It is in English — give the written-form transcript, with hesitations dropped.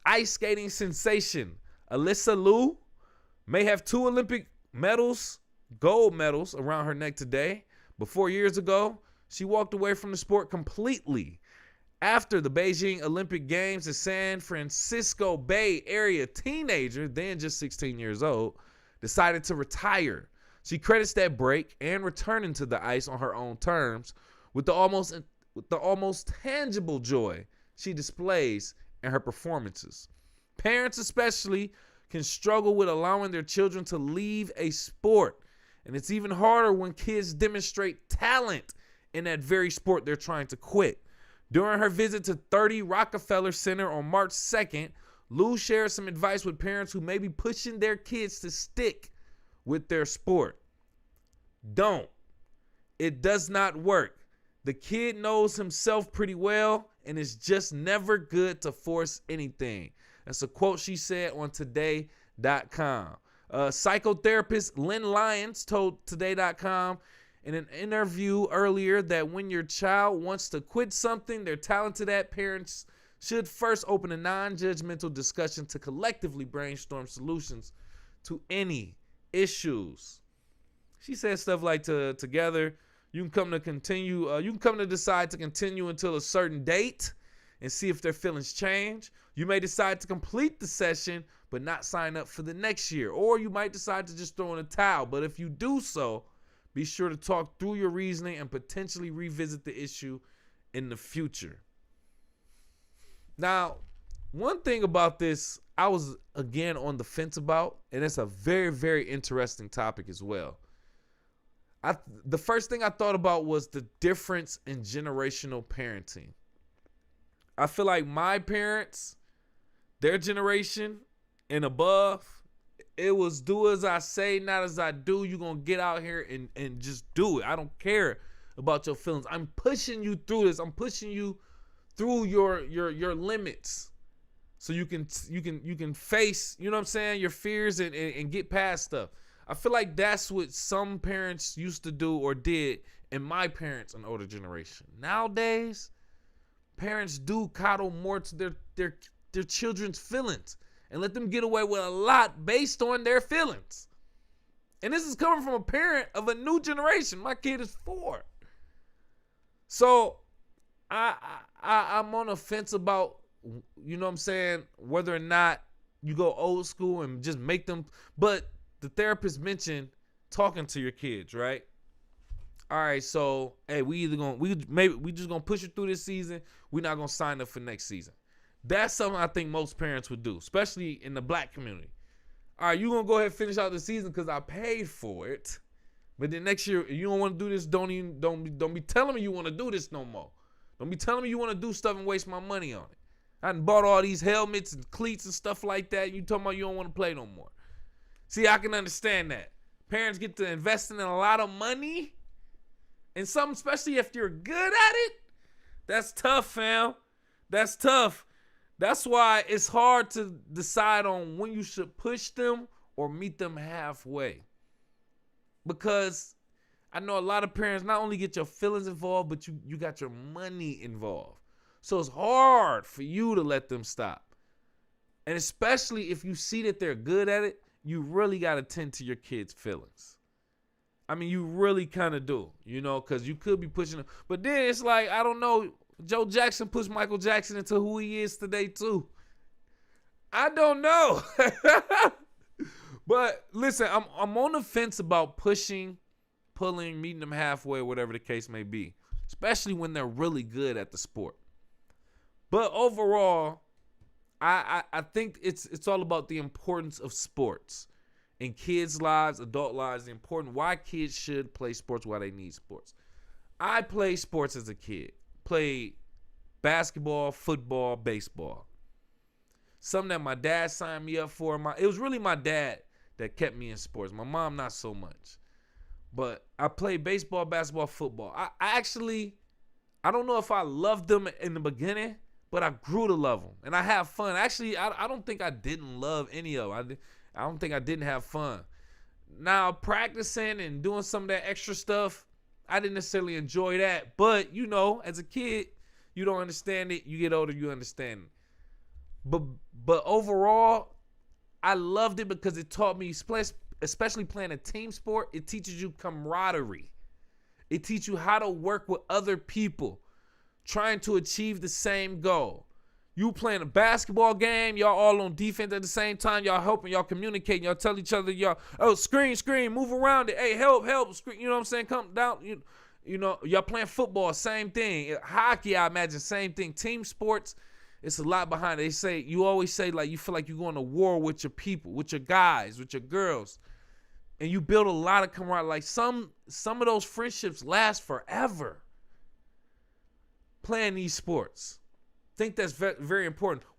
Ice skating sensation Alyssa Liu may have 2 Olympic medals, gold medals, around her neck today. But 4 years ago, she walked away from the sport completely. After the Beijing Olympic Games, the San Francisco Bay Area teenager, then just 16 years old, decided to retire. She credits that break and returning to the ice on her own terms with the almost tangible joy she displays in her performances. Parents especially can struggle with allowing their children to leave a sport, and it's even harder when kids demonstrate talent in that very sport they're trying to quit. During her visit to 30 Rockefeller Center on March 2nd, Liu shared some advice with parents who may be pushing their kids to stick with their sport. Don't. It does not work. The kid knows himself pretty well, and it's just never good to force anything. That's a quote she said on Today.com. Psychotherapist Lynn Lyons told Today.com in an interview earlier that when your child wants to quit something they're talented at, parents should first open a non-judgmental discussion to collectively brainstorm solutions to any issues. She said stuff like together you can come to decide to continue until a certain date and see if their feelings change. You may decide to complete the session but not sign up for the next year, or you might decide to just throw in a towel. But if you do so, be sure to talk through your reasoning and potentially revisit the issue in the future. Now, one thing about this I was again on the fence about, and it's a very, very interesting topic as well. The first thing I thought about was the difference in generational parenting. I feel like my parents, their generation and above, it was do as I say, not as I do. You're going to get out here and just do it. I don't care about your feelings. I'm pushing you through this. I'm pushing you through your limits so you can face, you know what I'm saying, your fears and get past stuff. I feel like that's what some parents used to do or did in my parents' and older generation. Nowadays, parents do coddle more to their children's feelings and let them get away with a lot based on their feelings. And this is coming from a parent of a new generation. My kid is 4. So I'm on the fence about, you know what I'm saying, whether or not you go old school and just make them, but the therapist mentioned talking to your kids, right? All right, so hey, we just gonna push it through this season. We're not gonna sign up for next season. That's something I think most parents would do, especially in the black community. All right, you gonna go ahead and finish out the season because I paid for it. But then next year, if you don't want to do this, don't be telling me you want to do this no more. Don't be telling me you want to do stuff and waste my money on it. I done bought all these helmets and cleats and stuff like that. You talking about you don't want to play no more. See, I can understand that. Parents get to investing in a lot of money and something, especially if you're good at it. That's tough, fam. That's tough. That's why it's hard to decide on when you should push them or meet them halfway. Because I know a lot of parents not only get your feelings involved, but you got your money involved. So it's hard for you to let them stop. And especially if you see that they're good at it, you really got to tend to your kids' feelings. I mean, you really kind of do, you know, because you could be pushing them. But then it's like, I don't know, Joe Jackson pushed Michael Jackson into who he is today, too. I don't know. But listen, I'm on the fence about pushing, pulling, meeting them halfway, whatever the case may be, especially when they're really good at the sport. But overall, I think it's all about the importance of sports in kids' lives, adult lives, the important why kids should play sports, why they need sports. I played sports as a kid. Played basketball, football, baseball. Something that my dad signed me up for. It was really my dad that kept me in sports. My mom, not so much. But I played baseball, basketball, football. I don't know if I loved them in the beginning, but I grew to love them. And I have fun. Actually, I don't think I didn't love any of them. I don't think I didn't have fun. Now, practicing and doing some of that extra stuff, I didn't necessarily enjoy that. But, you know, as a kid, you don't understand it. You get older, you understand it. But but overall, I loved it because it taught me, especially playing a team sport, it teaches you camaraderie. It teaches you how to work with other people trying to achieve the same goal. You playing a basketball game, y'all all on defense at the same time, y'all helping, y'all communicating, y'all tell each other, y'all, oh, screen, move around it. Hey, help, screen, you know what I'm saying? Come down, you know, y'all playing football, same thing. Hockey, I imagine, same thing. Team sports, it's a lot behind it. They say, you always say, like, you feel like you're going to war with your people, with your guys, with your girls. And you build a lot of camaraderie. Like, some of those friendships last forever playing these sports. I think that's very important.